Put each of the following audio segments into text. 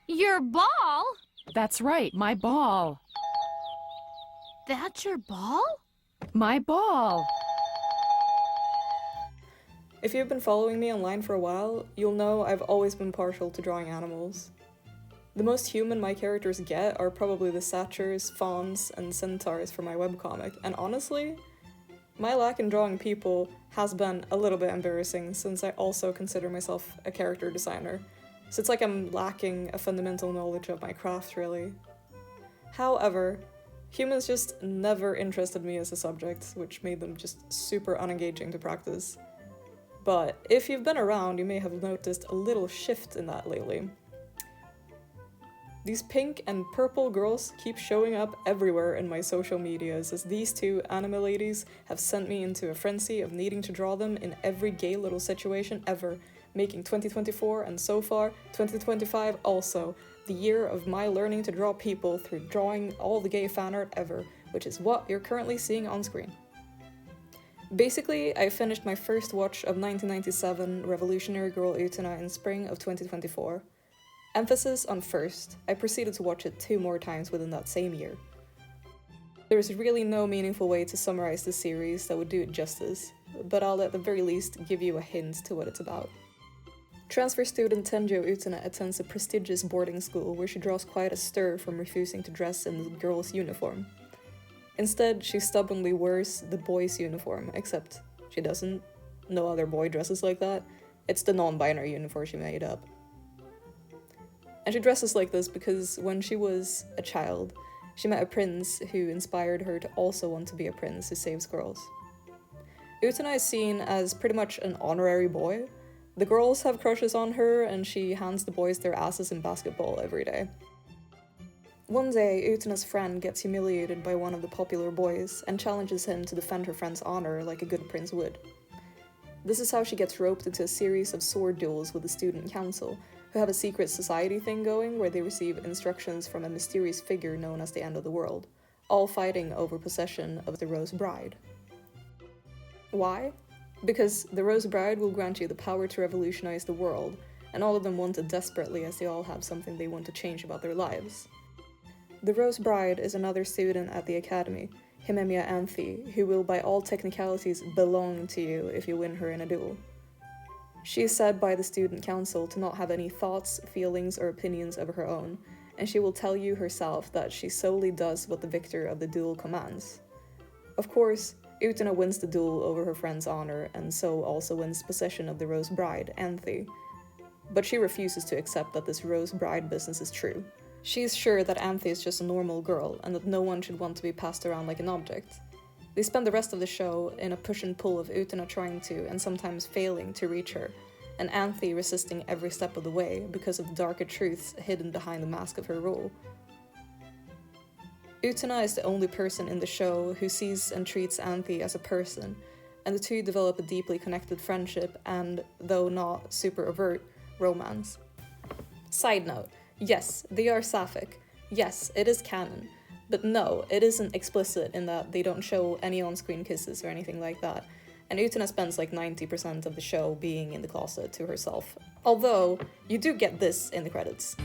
Your ball? That's right, my ball. That's your ball? My ball. If you've been following me online for a while, you'll know I've always been partial to drawing animals. The most human my characters get are probably the satyrs, fawns, and centaurs for my webcomic, and honestly, my lack in drawing people has been a little bit embarrassing since I also consider myself a character designer, so it's like I'm lacking a fundamental knowledge of my craft, really. However, humans just never interested me as a subject, which made them just super unengaging to practice. But if you've been around, you may have noticed a little shift in that lately. These pink and purple girls keep showing up everywhere in my social medias as these two anime ladies have sent me into a frenzy of needing to draw them in every gay little situation ever, making 2024 and so far 2025 also the year of my learning to draw people through drawing all the gay fan art ever, which is what you're currently seeing on screen. Basically, I finished my first watch of 1997 Revolutionary Girl Utena in spring of 2024. Emphasis on first, I proceeded to watch it 2 more times within that same year. There is really no meaningful way to summarize the series that would do it justice, but I'll at the very least give you a hint to what it's about. Transfer student Tenjo Utena attends a prestigious boarding school where she draws quite a stir from refusing to dress in the girl's uniform. Instead, she stubbornly wears the boy's uniform, except she doesn't. No other boy dresses like that. It's the non-binary uniform she made up. And she dresses like this because when she was a child, she met a prince who inspired her to also want to be a prince who saves girls. Utena is seen as pretty much an honorary boy. The girls have crushes on her and she hands the boys their asses in basketball every day. One day, Utena's friend gets humiliated by one of the popular boys and challenges him to defend her friend's honor like a good prince would. This is how she gets roped into a series of sword duels with the student council, who have a secret society thing going where they receive instructions from a mysterious figure known as the End of the World, all fighting over possession of the Rose Bride. Why? Because the Rose Bride will grant you the power to revolutionize the world, and all of them want it desperately as they all have something they want to change about their lives. The Rose Bride is another student at the academy, Himemia Anthe, who will by all technicalities belong to you if you win her in a duel. She is said by the student council to not have any thoughts, feelings, or opinions of her own, and she will tell you herself that she solely does what the victor of the duel commands. Of course, Utena wins the duel over her friend's honor, and so also wins possession of the Rose Bride, Anthe. But she refuses to accept that this Rose Bride business is true. She is sure that Anthe is just a normal girl, and that no one should want to be passed around like an object. They spend the rest of the show in a push and pull of Utena trying to, and sometimes failing, to reach her, and Anthe resisting every step of the way because of the darker truths hidden behind the mask of her role. Utena is the only person in the show who sees and treats Anthe as a person, and the two develop a deeply connected friendship and, though not super overt, romance. Side note, yes, they are sapphic. Yes, it is canon. But no, it isn't explicit in that they don't show any on-screen kisses or anything like that, and Utena spends like 90% of the show being in the closet to herself. Although, you do get this in the credits.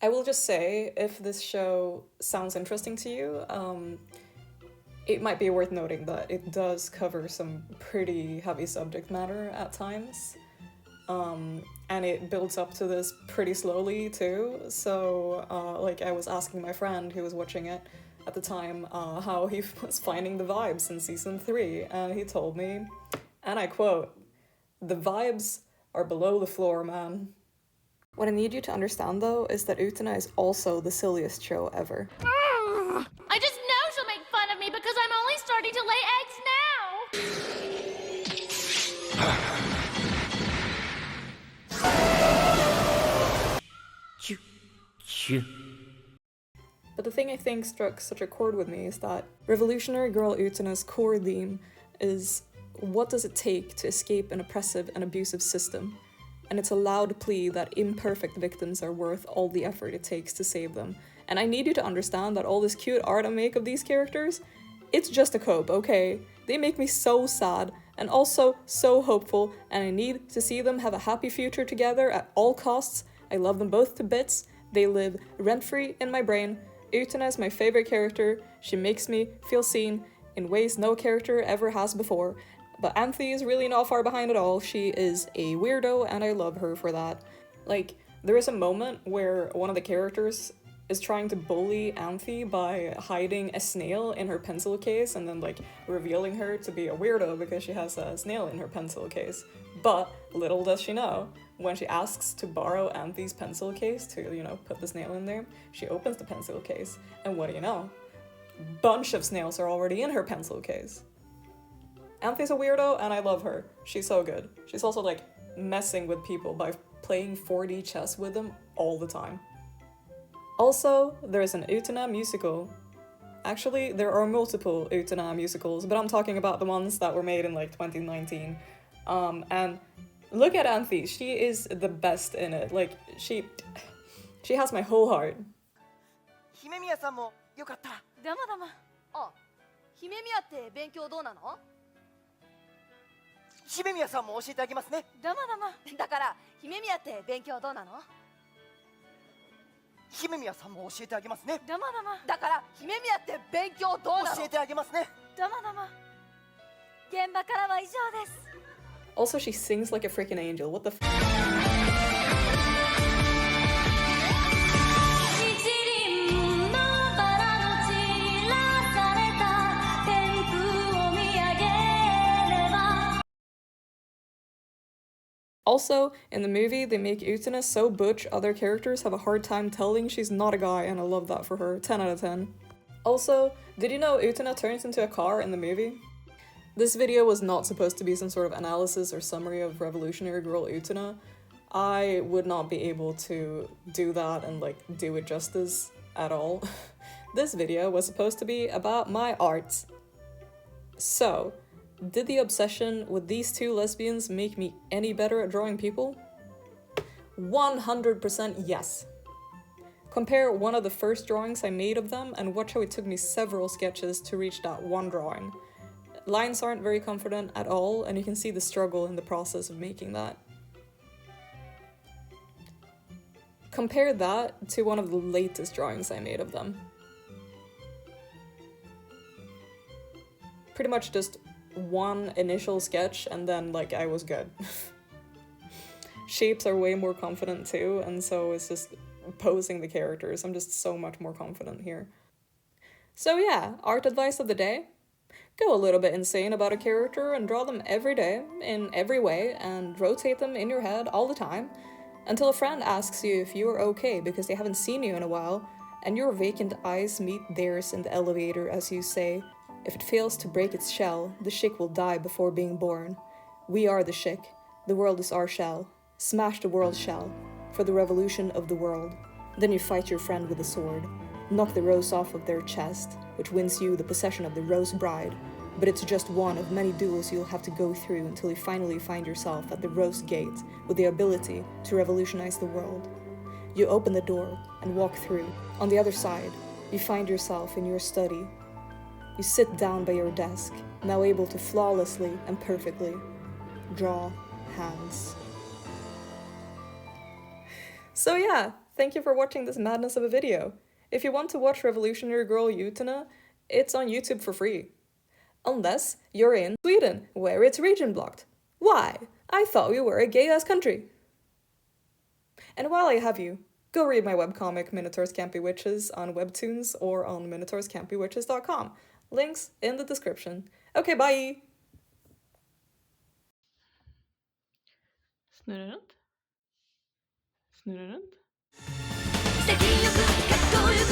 I will just say, if this show sounds interesting to you, it might be worth noting that it does cover some pretty heavy subject matter at times, and it builds up to this pretty slowly too, so like I was asking my friend who was watching it at the time how he was finding the vibes in season 3, and he told me, and I quote, "The vibes are below the floor, man." What I need you to understand, though, is that Utena is also the silliest show ever. I just know she'll make fun of me because I'm only starting to lay eggs now! But the thing I think struck such a chord with me is that Revolutionary Girl Utena's core theme is, what does it take to escape an oppressive and abusive system? And it's a loud plea that imperfect victims are worth all the effort it takes to save them, and I need you to understand that all this cute art I make of these characters, it's just a cope, okay? They make me so sad, and also so hopeful, and I need to see them have a happy future together at all costs. I love them both to bits. They live rent-free in my brain. Utena is my favorite character. She makes me feel seen in ways no character ever has before. But Anthe is really not far behind at all. She is a weirdo, and I love her for that. Like, there is a moment where one of the characters is trying to bully Anthe by hiding a snail in her pencil case and then like revealing her to be a weirdo because she has a snail in her pencil case. But little does she know, when she asks to borrow Anthe's pencil case to, you know, put the snail in there, she opens the pencil case, and what do you know? Bunch of snails are already in her pencil case. Anthe's a weirdo, and I love her. She's so good. She's also like messing with people by playing 4D chess with them all the time. Also, there's an Utena musical. Actually, there are multiple Utena musicals, but I'm talking about the ones that were made in like 2019. And look at Anthe, she is the best in it. Like, she has my whole heart. 姫宮さんもよかった。どうもどうも。あ、姫宮って勉強どうなの？姫宮さんも教えてあげますね。どうもどうも。だから姫宮って勉強どうなの？姫宮さんも教えてあげますね。どうもどうも。だから姫宮って勉強どうなの？教えてあげますね。どうもどうも。現場からは以上です。Also, she sings like a freaking angel. What the f- Also, in the movie, they make Utena so butch other characters have a hard time telling she's not a guy, and I love that for her. 10 out of 10. Also, did you know Utena turns into a car in the movie? This video was not supposed to be some sort of analysis or summary of Revolutionary Girl Utena. I would not be able to do that and like do it justice at all. This video was supposed to be about my art. So, did the obsession with these two lesbians make me any better at drawing people? 100% yes. Compare one of the first drawings I made of them and watch how it took me several sketches to reach that one drawing. Lines aren't very confident at all, and you can see the struggle in the process of making that. Compare that to one of the latest drawings I made of them. Pretty much just one initial sketch and then like I was good. Shapes are way more confident too, and so it's just posing the characters. I'm just so much more confident here. So yeah, art advice of the day. Go a little bit insane about a character and draw them every day, in every way, and rotate them in your head all the time, until a friend asks you if you are okay because they haven't seen you in a while, and your vacant eyes meet theirs in the elevator as you say, "If it fails to break its shell, the chick will die before being born. We are the chick. The world is our shell. Smash the world shell, for the revolution of the world." Then you fight your friend with a sword. Knock the rose off of their chest, which wins you the possession of the rose bride. But it's just one of many duels you'll have to go through until you finally find yourself at the rose gate with the ability to revolutionize the world. You open the door and walk through. On the other side, you find yourself in your study. You sit down by your desk, now able to flawlessly and perfectly draw hands. So yeah, thank you for watching this madness of a video. If you want to watch Revolutionary Girl Utena, it's on YouTube for free. Unless you're in Sweden, where it's region blocked. Why? I thought we were a gay-ass country. And while I have you, go read my webcomic Minotaurs Can't Be Witches on Webtoons or on minotaurscan'tbewitches.com. Links in the description. Okay, bye! Snurra runt. Snurra runt. 潔くかっこよ